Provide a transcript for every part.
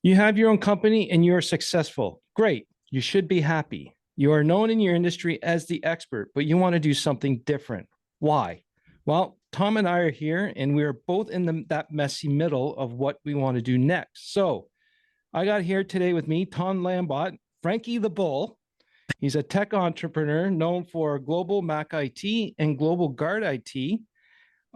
You have your own company and you're successful. Great. You should be happy. You are known in your industry as the expert, but you want to do something different. Why? Well, Tom and I are here and we are both in that messy middle of what we want to do next. So I got here today with me, Tom Lambot, Frankie the Bull. He's a tech entrepreneur known for Global Mac IT and Global Guard IT,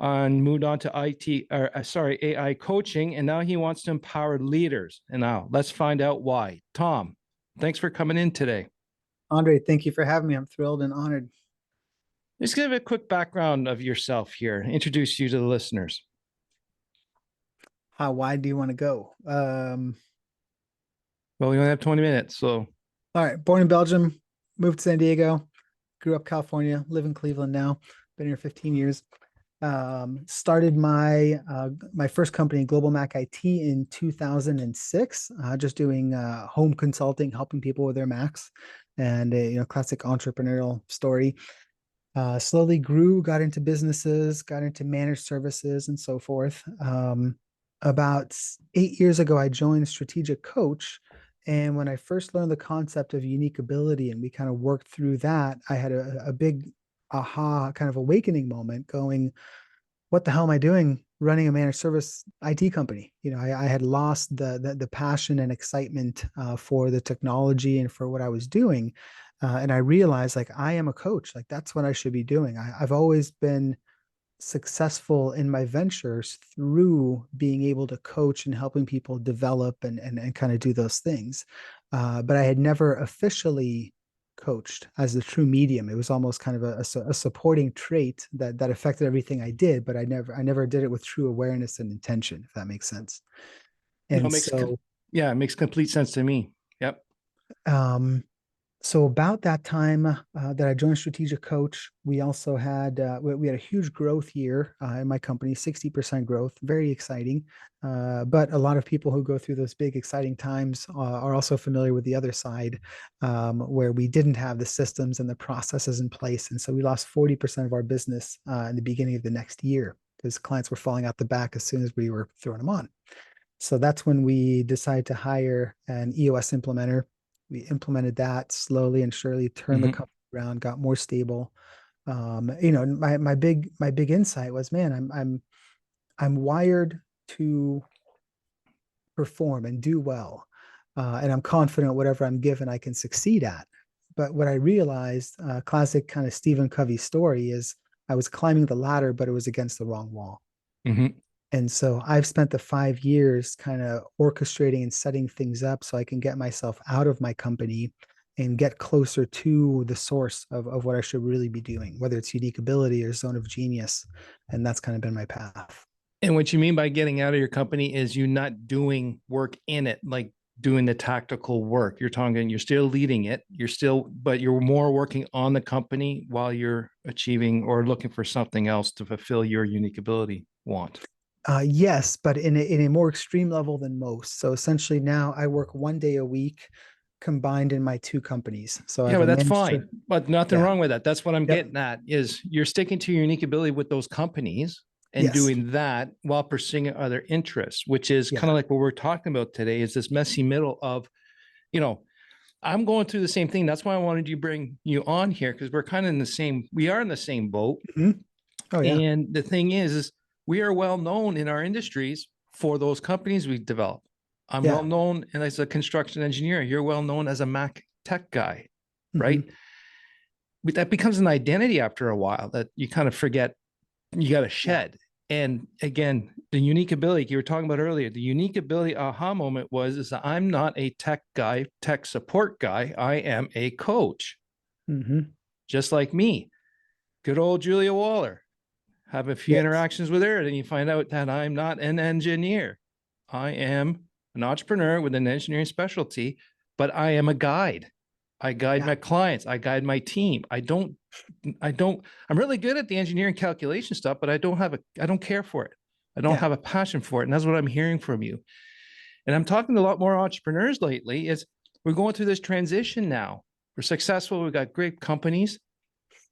and moved on to AI coaching, and now he wants to empower leaders. And now let's find out why. Tom, thanks for coming in today. Andre, thank you for having me. I'm thrilled and honored. Let's give a quick background of yourself here. Introduce you to the listeners. How wide do you want to go? Well, we only have 20 minutes, so. All right. Born in Belgium, moved to San Diego, grew up California, live in Cleveland now. Been here 15 years. Started my first company, Global Mac IT, in 2006. Just doing home consulting, helping people with their Macs, and classic entrepreneurial story. Slowly grew, got into businesses, got into managed services, and so forth. About 8 years ago, I joined Strategic Coach. And when I first learned the concept of unique ability and we kind of worked through that, I had a big aha kind of awakening moment going, what the hell am I doing running a managed service IT company? I had lost the passion and excitement for the technology and for what I was doing. And I realized, like, I am a coach. Like, that's what I should be doing. I've always been successful in my ventures through being able to coach and helping people develop and kind of do those things. But I had never officially coached as the true medium. It was almost kind of a supporting trait that affected everything I did, but I never did it with true awareness and intention, if that makes sense. And it makes complete sense to me. Yep. So about that time that I joined Strategic Coach, we also had we had a huge growth year in my company, 60% growth, very exciting. But a lot of people who go through those big, exciting times are also familiar with the other side, where we didn't have the systems and the processes in place. And so we lost 40% of our business in the beginning of the next year because clients were falling out the back as soon as we were throwing them on. So that's when we decided to hire an EOS implementer. We implemented that slowly and surely, turned the company around, got more stable. My big insight was, man, I'm wired to perform and do well, and I'm confident whatever I'm given, I can succeed at. But what I realized, classic kind of Stephen Covey story, is I was climbing the ladder, but it was against the wrong wall. And so I've spent the 5 years kind of orchestrating and setting things up so I can get myself out of my company and get closer to the source of what I should really be doing, whether it's unique ability or zone of genius. And that's kind of been my path. And what you mean by getting out of your company is you not doing work in it, like doing the tactical work. You're still leading it. But you're more working on the company while you're achieving or looking for something else to fulfill your unique ability want. Yes, but in a more extreme level than most. So essentially now I work 1 day a week combined in my two companies. So yeah, but that's fine. But nothing wrong with that. That's what I'm getting at, is you're sticking to your unique ability with those companies and doing that while pursuing other interests, which is kind of like what we're talking about today, is this messy middle of, I'm going through the same thing. That's why I wanted to bring you on here, because we're kind of we are in the same boat. Oh, yeah. And the thing is we are well known in our industries for those companies we develop. I'm well known, and as a construction engineer, you're well known as a Mac tech guy, right? But that becomes an identity after a while that you kind of forget you got to shed. And again, the unique ability you were talking about earlier, the unique ability aha moment is that I'm not a tech guy, tech support guy. I am a coach, just like me. Good old Julia Waller. Have a few interactions with her, and you find out that I'm not an engineer. I am an entrepreneur with an engineering specialty, but I am a guide. I guide my clients. I guide my team. I'm really good at the engineering calculation stuff, but I don't care for it. I don't have a passion for it. And that's what I'm hearing from you. And I'm talking to a lot more entrepreneurs lately, is we're going through this transition now. We're successful. We've got great companies.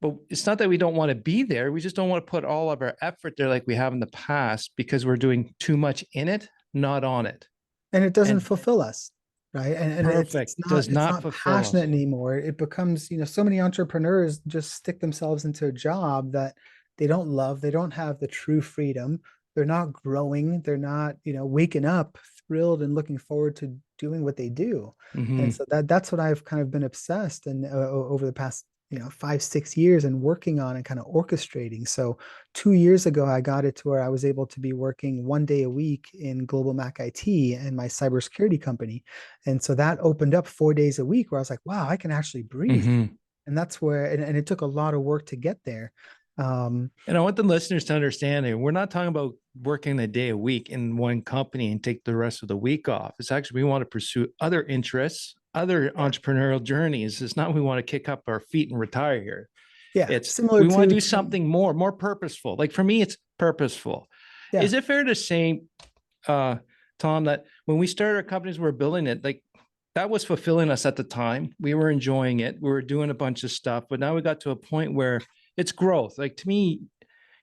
But it's not that we don't want to be there. We just don't want to put all of our effort there like we have in the past, because we're doing too much in it, not on it. And it doesn't And fulfill us, right? And perfect, does it's not not fulfill passionate us. anymore. It becomes, so many entrepreneurs just stick themselves into a job that they don't love. They don't have the true freedom. They're not growing. They're not, waking up thrilled and looking forward to doing what they do. And Hmm. so that's what I've kind of been obsessed and over the past 5, 6 years and working on and kind of orchestrating. So 2 years ago, I got it to where I was able to be working one day a week in Global Mac IT and my cybersecurity company. And so that opened up 4 days a week where I was like, wow, I can actually breathe. Hmm. And that's where, and it took a lot of work to get there. And I want the listeners to understand that we're not talking about working a day a week in one company and take the rest of the week off. It's actually, we want to pursue other interests, other Yeah. entrepreneurial journeys. It's not we want to kick up our feet and retire here. Yeah. It's Similar we want to to, do something more purposeful. Like for me, it's purposeful. yeah. Is it fair to say, uh, Tom, that when we started our companies, we were building it, like that was fulfilling us at the time. We were enjoying it. We were doing a bunch of stuff, but now we got to a point where it's growth. Like to me,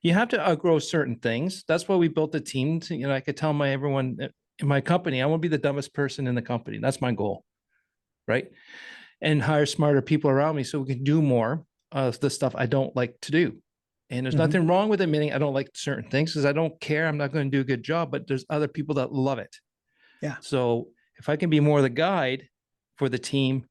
you have to outgrow certain things. That's why we built the team. I could tell everyone in my company, I want to be the dumbest person in the company. That's my goal, right? And hire smarter people around me so we can do more of the stuff I don't like to do. And there's Mhm. nothing wrong with admitting I don't like certain things because I don't care. I'm not going to do a good job, but there's other people that love it. Yeah. So if I can be more the guide for the team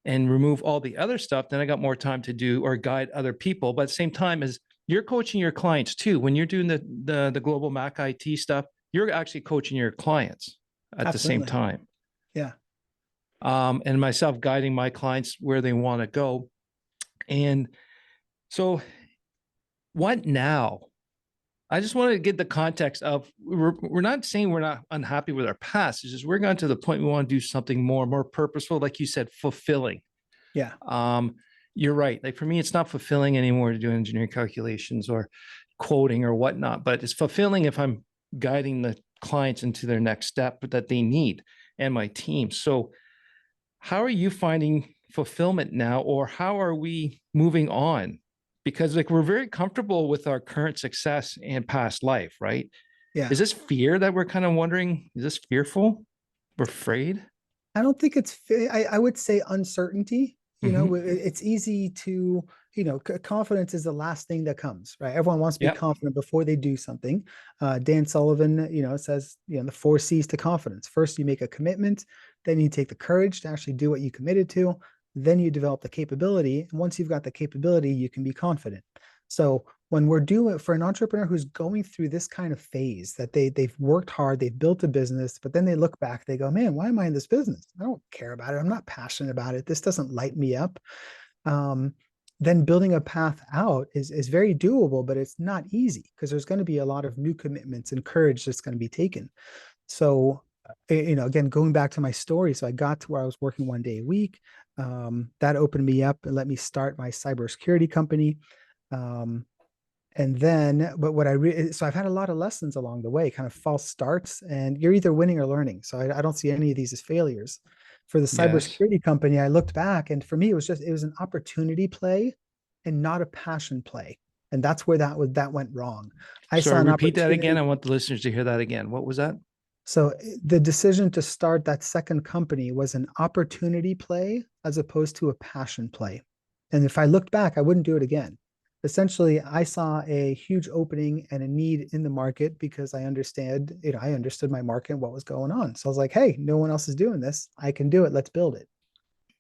and remove all the other stuff, then I got more time to do or guide other people. But at the same time, as you're coaching your clients too, when you're doing the global Mac IT stuff, you're actually coaching your clients at the same Absolutely. time. Yeah. And myself guiding my clients where they want to go. And so, what now? I just want to get the context of we're not saying we're not unhappy with our past. It's just we're going to the point we want to do something more purposeful, like you said, fulfilling. Yeah. Um, you're right. Like for me, it's not fulfilling anymore to do engineering calculations or quoting or whatnot, but it's fulfilling if I'm guiding the clients into their next step that they need and my team. So, how are you finding fulfillment now, or how are we moving on? Because like we're very comfortable with our current success and past life, right? Yeah. Is this fear that we're kind of wondering? Is this fearful? We're afraid? I don't think I would say uncertainty. Mm-hmm. It's easy to, confidence is the last thing that comes, right? Everyone wants to be Yep. confident before they do something. Dan Sullivan, says, the 4 C's to confidence. First, you make a commitment, then you take the courage to actually do what you committed to, then you develop the capability. And once you've got the capability, you can be confident. So when we're doing for an entrepreneur who's going through this kind of phase that they've worked hard, they've built a business, but then they look back, they go, man, why am I in this business? I don't care about it. I'm not passionate about it. This doesn't light me up. Um, then building a path out is very doable, but it's not easy because there's going to be a lot of new commitments and courage that's going to be taken. So, again, going back to my story, so I got to where I was working one day a week. That opened me up and let me start my cybersecurity company. Um, and then, but so I've had a lot of lessons along the way, kind of false starts, and you're either winning or learning. So I don't see any of these as failures. For the Yes. cybersecurity company, I looked back, and for me, it was an opportunity play and not a passion play. And that's where that went wrong. I saw Sorry, an repeat that again. opportunity. I want the listeners to hear that again. What was that? So the decision to start that second company was an opportunity play as opposed to a passion play. And if I looked back, I wouldn't do it again. Essentially, I saw a huge opening and a need in the market because I understood my market and what was going on. So I was like, hey, no one else is doing this. I can do it. Let's build it.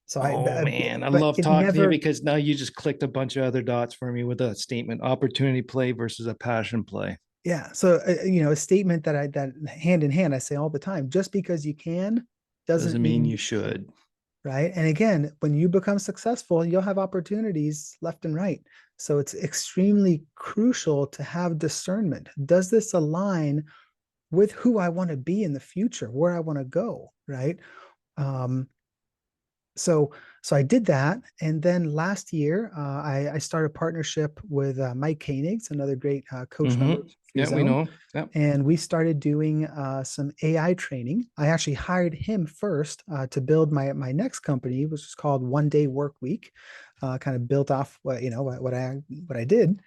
So Oh man, I but love it talking to you never, because now you just clicked a bunch of other dots for me with that statement: opportunity play versus a passion play. yeah. So, a statement that hand in hand, I say all the time, just because you can doesn't Doesn't mean mean you you should. should. Right. And again, when you become successful, you'll have opportunities left and right. So it's extremely crucial to have discernment. Does this align with who I want to be in the future, where I want to go? Right. Um, so I did that, and then last year I started a partnership with Mike Koenigs, another great coach member of Mm-hmm. Free Yeah, we Zone, know. Yeah. and we started doing some AI training. I actually hired him first to build my next company, which is called One Day Work Week, kind of built off what I did.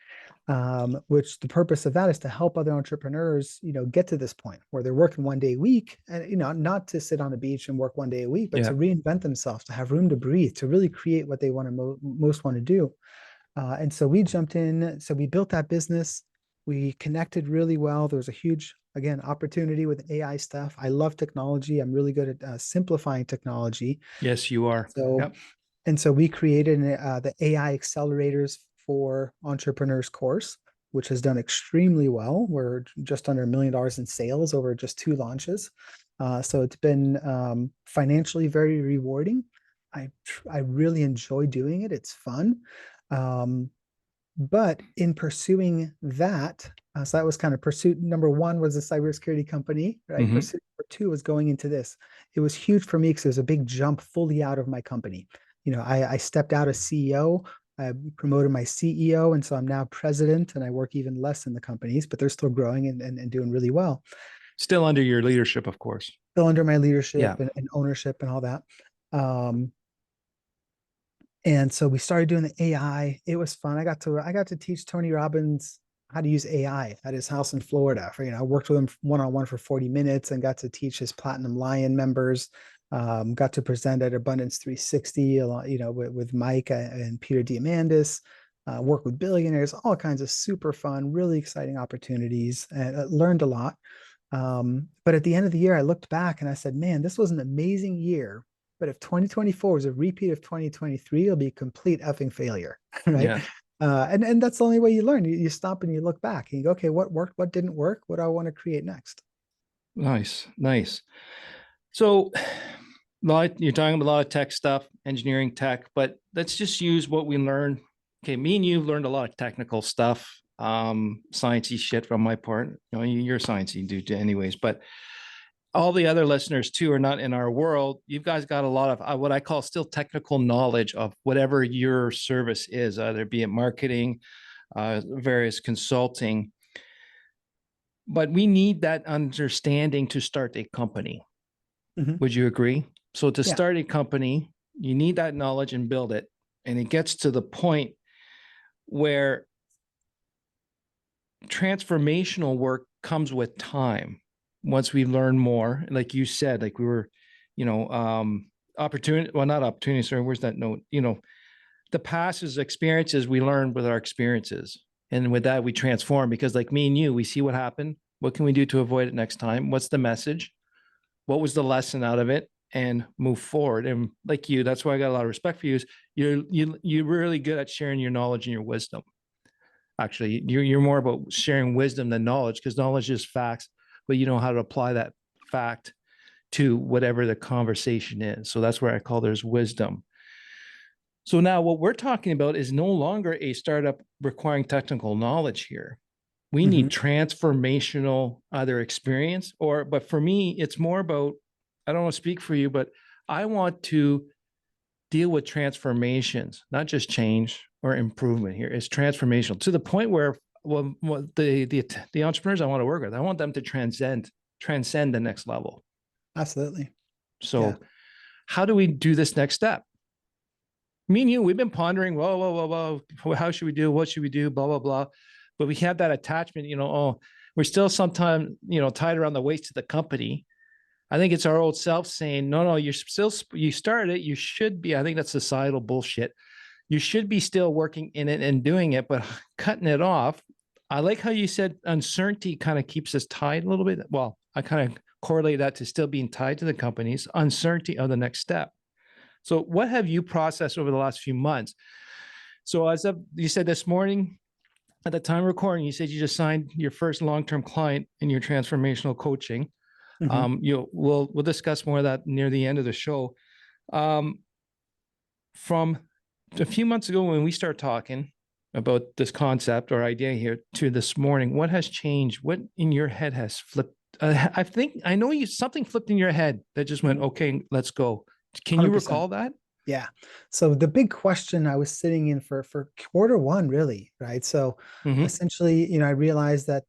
which the purpose of that is to help other entrepreneurs, get to this point where they're working 1 day a week, and, not to sit on the beach and work 1 day a week, but Yeah. to reinvent themselves, to have room to breathe, to really create what they want to most want to do. And so we jumped in. So we built that business. We connected really well. There was a huge, again, opportunity with AI stuff. I love technology. I'm really good at simplifying technology. Yes, you are. So, Yep. and so we created the AI accelerators for entrepreneurs course, which has done extremely well. We're just under $1 million in sales over just 2 launches. So it's been financially very rewarding. I really enjoy doing it. It's fun. But in pursuing that, so that was kind of pursuit number 1 was a cybersecurity company, right? Mhm. Pursuit number 2 was going into this. It was huge for me because it was a big jump fully out of my company. I stepped out as CEO, I promoted my CEO, and so I'm now president, and I work even less in the companies, but they're still growing and doing really well. Still under your leadership, of course. Still under my leadership Yeah. and ownership and all that. And so we started doing the AI. It was fun. I got to teach Tony Robbins how to use AI at his house in Florida. I worked with him one-on-one for 40 minutes and got to teach his Platinum Lion members. Got to present at Abundance 360, with Mike and Peter Diamandis. Work with billionaires, all kinds of super fun, really exciting opportunities, and learned a lot. But at the end of the year, I looked back and I said, man, this was an amazing year. But if 2024 is a repeat of 2023, it'll be a complete effing failure, right? Yeah. And that's the only way you learn. You stop and you look back and you go, okay, what worked? What didn't work? What do I want to create next? Nice. Nice. So you're talking about a lot of tech stuff, engineering tech, but let's just use what we learned. Okay, me and you've learned a lot of technical stuff, sciencey shit from my part. You're a sciencey dude anyways, but all the other listeners too are not in our world. You guys got a lot of what I call still technical knowledge of whatever your service is, either be it marketing, various consulting. But we need that understanding to start a company. Mm-hmm. Would you agree? So to Yeah. start a company, you need that knowledge and build it. And it gets to the point where transformational work comes with time. Once we learn more, like you said, like we were, opportunity, well, not opportunity, sorry, where's that note? The past is experiences we learn with our experiences. And with that, we transform because like me and you, we see what happened. What can we do to avoid it next time? What's the message? What was the lesson out of it? And move forward. And like you, that's why I got a lot of respect for you. Is you're really good at sharing your knowledge and your wisdom. Actually, you're more about sharing wisdom than knowledge, because knowledge is facts, but you know how to apply that fact to whatever the conversation is. So that's where I call there's wisdom. So now what we're talking about is no longer a startup requiring technical knowledge here. We Mm-hmm. need transformational either experience but for me, it's more about, I don't want to speak for you, but I want to deal with transformations, not just change or improvement here. It's transformational to the point where, well, the entrepreneurs I want to work with, I want them to transcend the next level. Absolutely. So Yeah. how do we do this next step? Me and you, we've been pondering, whoa, how should we do? What should we do? Blah, blah, blah. But we have that attachment, we're still sometimes, tied around the waist to the company. I think it's our old self saying, no, you started it. You should be, I think that's societal bullshit. You should be still working in it and doing it, but cutting it off. I like how you said uncertainty kind of keeps us tied a little bit. Well, I kind of correlate that to still being tied to the companies, uncertainty of the next step. So what have you processed over the last few months? So you said this morning, at the time of recording, you said you just signed your first long-term client in your transformational coaching. Mm-hmm. We'll discuss more of that near the end of the show. From a few months ago when we started talking about this concept or idea here to this morning, what has changed? What in your head has flipped? I think I know something flipped in your head that just went, okay, let's go. Can you 100%. recall that? Yeah. So the big question I was sitting in for Q1, really, right? So essentially, I realized that,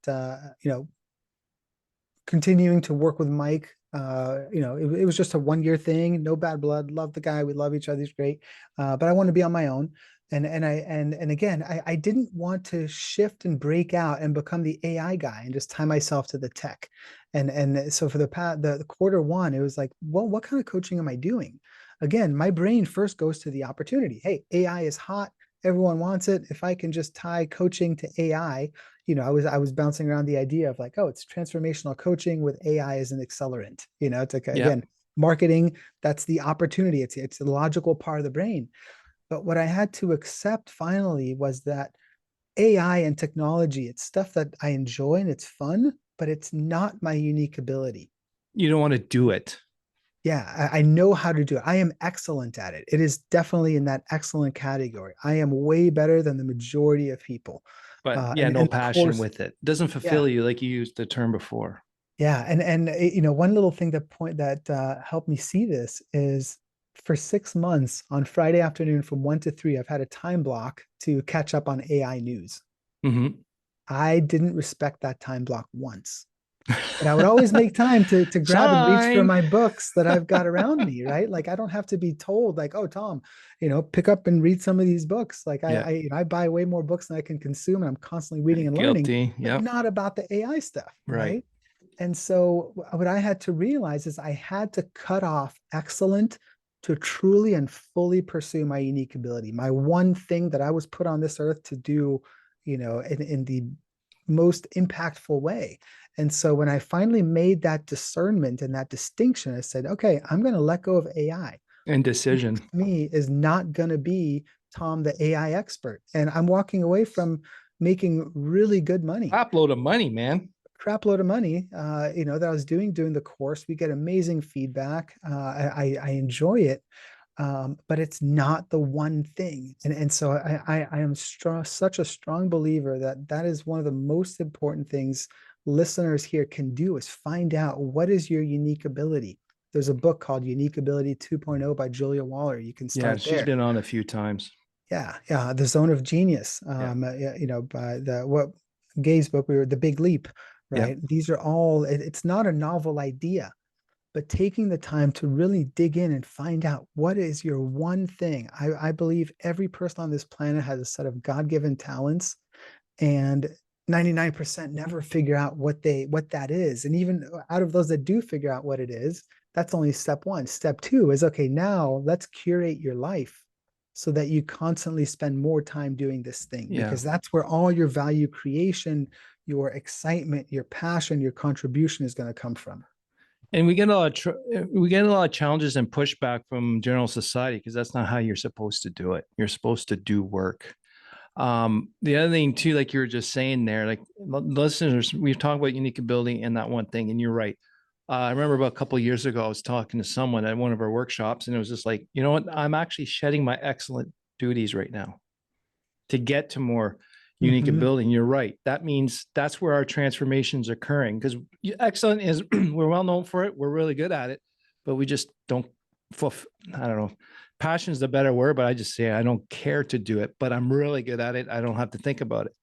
continuing to work with Mike, it was just a 1 year thing, no bad blood, love the guy. We love each other. He's great. But I want to be on my own. And again, I didn't want to shift and break out and become the AI guy and just tie myself to the tech. And so for the quarter one, it was like, well, what kind of coaching am I doing? Again, my brain first goes to the opportunity. Hey, AI is hot. Everyone wants it. If I can just tie coaching to AI, I was bouncing around the idea of like, oh, it's transformational coaching with AI as an accelerant. It's like, Yeah. again, marketing, that's the opportunity. It's the logical part of the brain. But what I had to accept finally was that AI and technology, it's stuff that I enjoy and it's fun, but it's not my unique ability. You don't want to do it. Yeah, I know how to do it. I am excellent at it. It is definitely in that excellent category. I am way better than the majority of people. But yeah, And no of passion course, with it. Doesn't yeah, fulfill you like you used the term before. yeah. One little thing that helped me see this is for 6 months on Friday afternoon from 1 to 3, I've had a time block to catch up on AI news. Mm-hmm. I didn't respect that time block once. But I would always make time to grab and reach for Sign. my books that I've got around me, right? Like I don't have to be told, like, oh, Tom, pick up and read some of these books. Like Yeah. I buy way more books than I can consume, and I'm constantly reading and learning, Guilty. but Yep. not about the AI stuff, Right. right? And so what I had to realize is I had to cut off excellent to truly and fully pursue my unique ability, my one thing that I was put on this earth to do, in the most impactful way. And so when I finally made that discernment and that distinction, I said, okay, I'm going to let go of AI. And decision. Me is not going to be Tom, the AI expert. And I'm walking away from making really good money, Top load of money, man. crap load of money, that I was doing the course. We get amazing feedback. I enjoy it. But it's not the one thing. And so I am such a strong believer that is one of the most important things listeners here can do is find out what is your unique ability. There's a book called Unique Ability 2.0 by Julia Waller. You can Yeah, start she's there. been on a few times. Yeah, yeah. The Zone of Genius. Yeah. By what Gay's book, we were The Big Leap, Yeah. right? These are all. It's not a novel idea, but taking the time to really dig in and find out what is your one thing. I believe every person on this planet has a set of God-given talents, and 99% never figure out what that is. And even out of those that do figure out what it is, that's only step one. Step two is, okay, now let's curate your life so that you constantly spend more time doing this thing, Yeah. because that's where all your value creation, your excitement, your passion, your contribution is going to come from. And we get a lot of challenges and pushback from general society because that's not how you're supposed to do it. You're supposed to do work. The other thing too, like you were just saying there, like listeners, we've talked about unique ability and that one thing, and you're right. I remember about a couple of years ago, I was talking to someone at one of our workshops, and it was just like, you know what? I'm actually shedding my excellent duties right now to get to more unique Mm-hmm. ability. And you're right. That means that's where our transformation's occurring, because excellent is we're well known for it. We're really good at it, but we just don't, I don't know. Passion is the better word, but I just say I don't care to do it, but I'm really good at it. I don't have to think about it.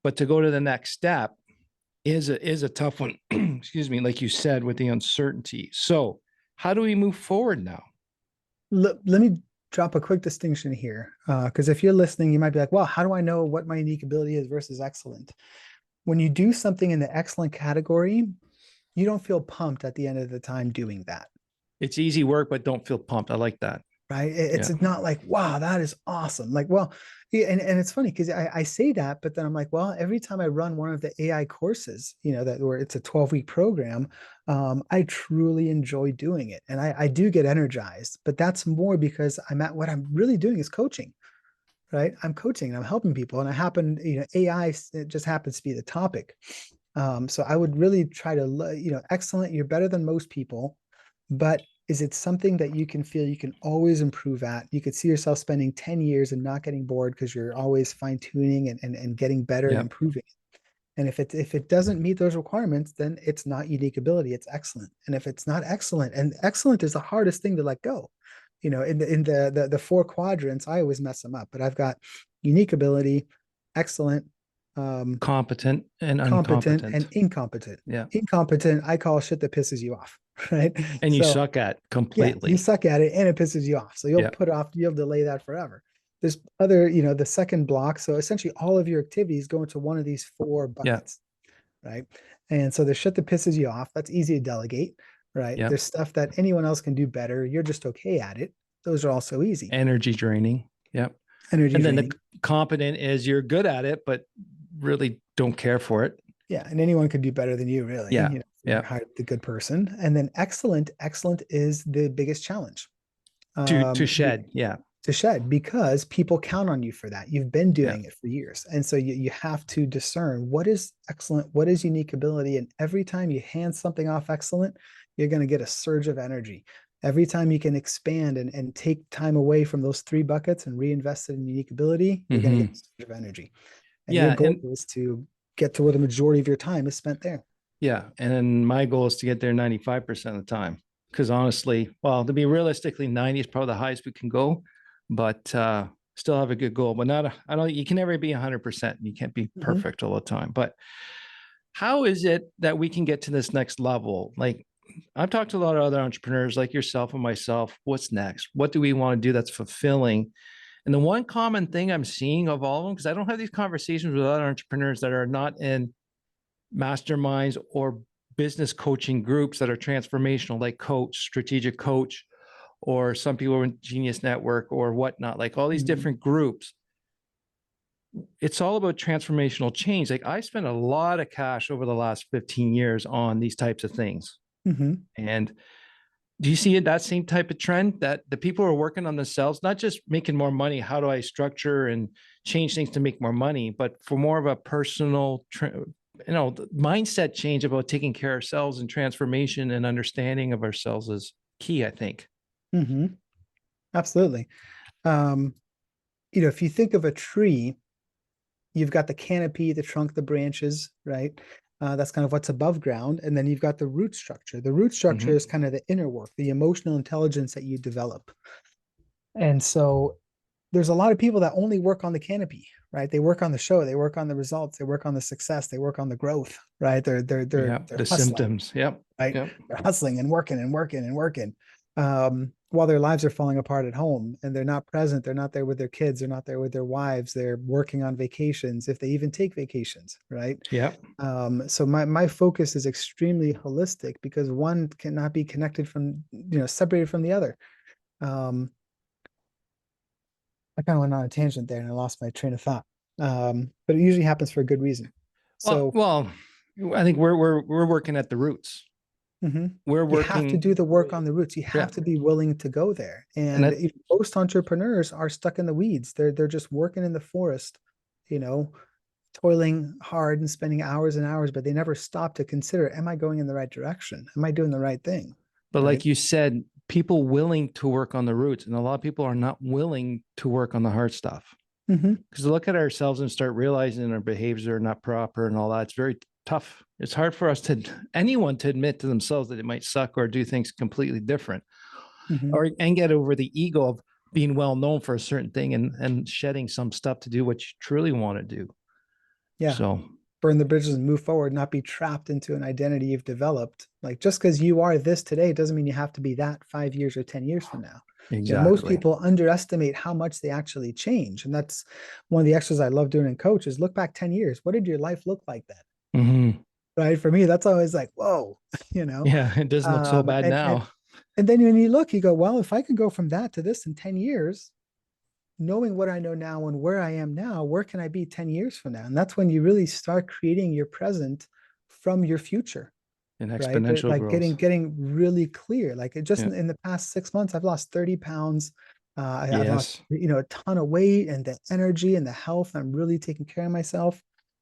But to go to the next step is a tough one. Excuse me, like you said, with the uncertainty. So how do we move forward now? Let me drop a quick distinction here, because if you're listening, you might be like, well, how do I know what my unique ability is versus excellent? When you do something in the excellent category, you don't feel pumped at the end of the time doing that. It's easy work, but don't feel pumped. I like that. Right. Yeah. It's not like, wow, that is awesome. Like, well, yeah, and it's funny because I say that, but then I'm like, well, every time I run one of the AI courses, that where it's a 12-week program, I truly enjoy doing it. And I do get energized, but that's more because what I'm really doing is coaching, right? I'm coaching and I'm helping people. And AI, it just happens to be the topic. So I would really try to, excellent, you're better than most people, but is it something that you can feel you can always improve at? You could see yourself spending 10 years and not getting bored because you're always fine tuning and getting better and Yeah. improving. And if it doesn't meet those requirements, then it's not unique ability, it's excellent. And if it's not excellent, and excellent is the hardest thing to let go. In the four quadrants, I always mess them up, but I've got unique ability, excellent, Competent and competent, incompetent. and incompetent. Yeah. Incompetent, I call shit that pisses you off, right? And you So suck at yeah, you completely. suck at it and it pisses you off. So you'll Yeah. you'll delay that forever. there's other, the second block. So essentially all of your activities go into one of these four Yeah. buckets, right? And so there's shit that pisses you off. That's easy to delegate, right? Yeah. There's stuff that anyone else can do better. You're just okay at it. Those are also easy. Energy draining. Yep. Energy And then draining. the competent is you're good at it, but really don't care for it. Yeah, and anyone could do better than you, really. Yeah. You're Yeah. the good person. And then excellent is the biggest challenge. To shed. Yeah. To shed, because people count on you for that. You've been doing Yeah. it for years. And so you have to discern what is excellent, what is unique ability. And every time you hand something off excellent, you're going to get a surge of energy. Every time you can expand and take time away from those three buckets and reinvest it in unique ability, you're going to get a surge of energy. And your goal is to get to where the majority of your time is spent there. Yeah. And my goal is to get there 95% of the time. Because honestly, well, to be realistically, 90 is probably the highest we can go, but still have a good goal. But you can never be 100%. You can't be perfect all the time. But how is it that we can get to this next level? Like, I've talked to a lot of other entrepreneurs like yourself and myself. What's next? What do we want to do that's fulfilling? And the one common thing I'm seeing of all of them, because I don't have these conversations with other entrepreneurs that are not in masterminds or business coaching groups that are transformational, like Coach, Strategic Coach, or some people in Genius Network or whatnot, like all these different groups. It's all about transformational change. Like I spent a lot of cash over the last 15 years on these types of things. And do you see that same type of trend that the people are working on themselves, not just making more money? How do I structure and change things to make more money, but for more of a personal, mindset change about taking care of ourselves, and transformation and understanding of ourselves is key, I think. Absolutely. If you think of a tree, you've got the canopy, the trunk, the branches, right? That's kind of what's above ground. And then you've got the root structure. The root structure is kind of the inner work, the emotional intelligence that you develop. And so there's a lot of people that only work on the canopy, right? They work on the show, they work on the results, they work on the success, they work on the growth, right? They're the hustling, symptoms. Yep. Right. Yep. They're hustling and working and working and working. While their lives are falling apart at home, and they're not present. They're not there with their kids. They're not there with their wives. They're working on vacations, if they even take vacations, right? Yeah. So my focus is extremely holistic, because one cannot be connected from, separated from the other. I kind of went on a tangent there and I lost my train of thought. But it usually happens for a good reason. So well, I think we're working at the roots. We're you have to working. do the work on the roots. You have to be willing to go there. And most entrepreneurs are stuck in the weeds. They're just working in the forest, toiling hard and spending hours and hours, but they never stop to consider, am I going in the right direction? Am I doing the right thing? But like you said, people willing to work on the roots, and a lot of people are not willing to work on the hard stuff. Because look at ourselves and start realizing our behaviors are not proper and all that. It's very tough. It's hard for anyone to admit to themselves that it might suck or do things completely different, and get over the ego of being well known for a certain thing and shedding some stuff to do what you truly want to do. Yeah. So burn the bridges and move forward, not be trapped into an identity you've developed. Like, just because you are this today doesn't mean you have to be that 5 years or 10 years from now. Exactly. Most people underestimate how much they actually change. And that's one of the exercises I love doing in coach is look back 10 years. What did your life look like then? Right. For me, that's always like, whoa, Yeah, it doesn't look so bad now. And then when you look, you go, well, if I could go from that to this in 10 years, knowing what I know now and where I am now, where can I be 10 years from now? And that's when you really start creating your present from your future. An exponential like growth. getting really clear. Like in the past 6 months, I've lost 30 pounds. I've lost, a ton of weight, and the energy and the health. I'm really taking care of myself.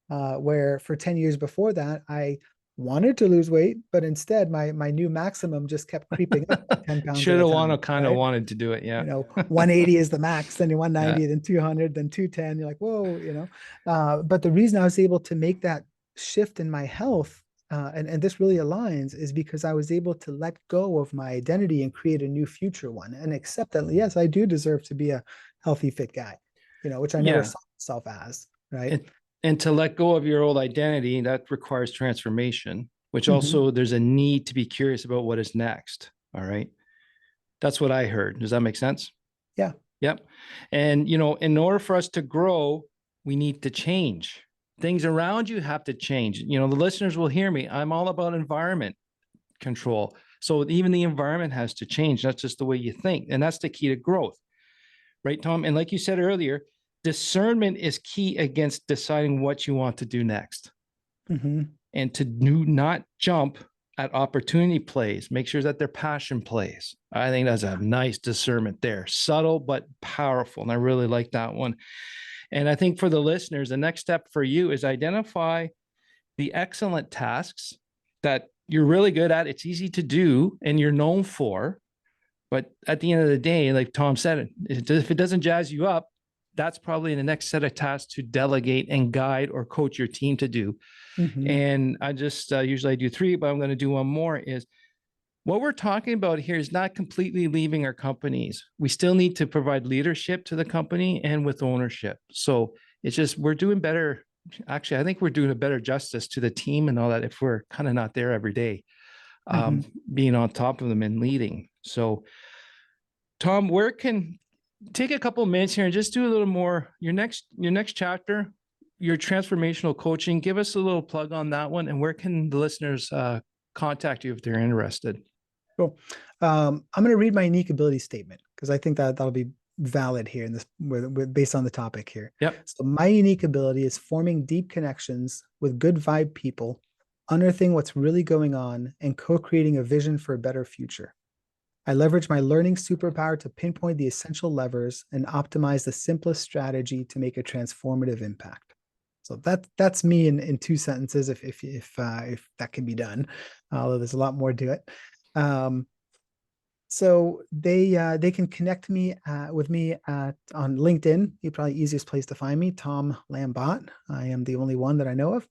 Where for 10 years before that, I wanted to lose weight, but instead my new maximum just kept creeping up 10 pounds. Should have wanted to do it. Yeah. 180 is the max, then 190, then 200, then 210. You're like, whoa, but the reason I was able to make that shift in my health, and this really aligns, is because I was able to let go of my identity and create a new future one, and accept that, yes, I do deserve to be a healthy, fit guy, which I never saw myself as, right? And to let go of your old identity, that requires transformation, which also there's a need to be curious about what is next. All right. That's what I heard. Does that make sense? Yeah. Yep. And, in order for us to grow, we need to change. Things around you have to change. The listeners will hear me. I'm all about environment control. So even the environment has to change. That's just the way you think. And that's the key to growth. Right, Tom? And like you said earlier, discernment is key against deciding what you want to do next. And to do not jump at opportunity plays. Make sure that they're passion plays. I think that's a nice discernment there. Subtle, but powerful. And I really like that one. And I think for the listeners, the next step for you is identify the excellent tasks that you're really good at. It's easy to do and you're known for. But at the end of the day, like Tom said, if it doesn't jazz you up, that's probably the next set of tasks to delegate and guide or coach your team to do. And I just usually I do 3, but I'm going to do one more. Is what we're talking about here is not completely leaving our companies. We still need to provide leadership to the company and with ownership. So it's just, we're doing better. Actually, I think we're doing a better justice to the team and all that if we're kind of not there every day, being on top of them and leading. So Tom, take a couple of minutes here and just do a little more, your next chapter, your transformational coaching. Give us a little plug on that one. And where can the listeners contact you if they're interested? Cool. I'm going to read my unique ability statement because I think that'll be valid here in this, based on the topic here. Yep. So my unique ability is forming deep connections with good vibe people, unearthing what's really going on, and co-creating a vision for a better future. I leverage my learning superpower to pinpoint the essential levers and optimize the simplest strategy to make a transformative impact. So that's me in 2 sentences, if that can be done, although there's a lot more to it. So they can connect me with me on LinkedIn. Probably easiest place to find me, Tom Lambot. I am the only one that I know of.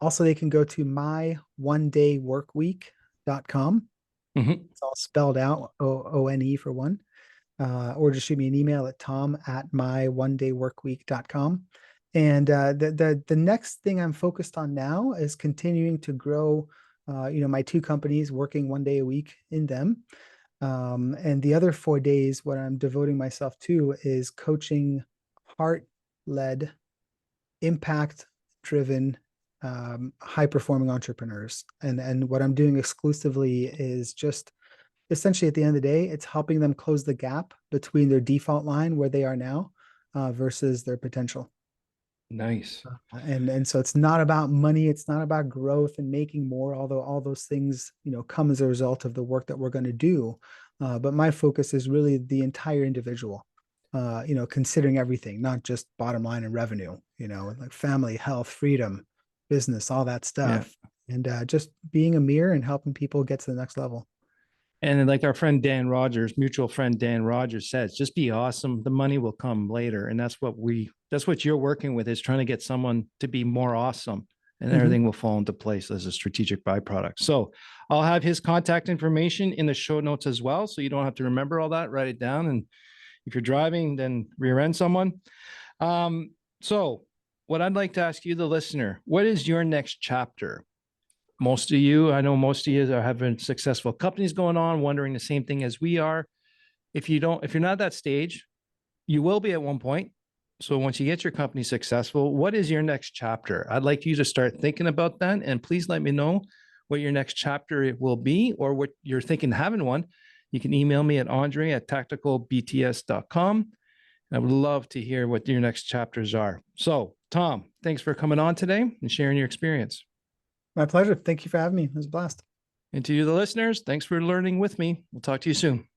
Also, they can go to myonedayworkweek.com. It's all spelled out, ONE for one, or just shoot me an email at tom@myonedayworkweek.com. And the next thing I'm focused on now is continuing to grow, my 2 companies, working 1 day a week in them. And the other 4 days, what I'm devoting myself to is coaching heart-led, impact-driven, high-performing entrepreneurs. And what I'm doing exclusively is just essentially at the end of the day, it's helping them close the gap between their default line where they are now versus their potential. Nice. And so it's not about money. It's not about growth and making more, although all those things, come as a result of the work that we're going to do. But my focus is really the entire individual, considering everything, not just bottom line and revenue, like family, health, freedom, business, all that stuff. Yeah. And just being a mirror and helping people get to the next level. And like our friend Dan Rogers, mutual friend Dan Rogers says, just be awesome. The money will come later. And that's what you're working with, is trying to get someone to be more awesome, and everything will fall into place as a strategic byproduct. So I'll have his contact information in the show notes as well. So you don't have to remember all that, write it down. And if you're driving, then rear end someone. So what I'd like to ask you, the listener, what is your next chapter? I know most of you are having successful companies going on, wondering the same thing as we are. If you're not at that stage, you will be at one point. So once you get your company successful, what is your next chapter? I'd like you to start thinking about that. And please let me know what your next chapter will be, or what you're thinking having one. You can email me at andre@tacticalbts.com. I would love to hear what your next chapters are. So Tom, thanks for coming on today and sharing your experience. My pleasure. Thank you for having me. It was a blast. And to you, the listeners, thanks for learning with me. We'll talk to you soon.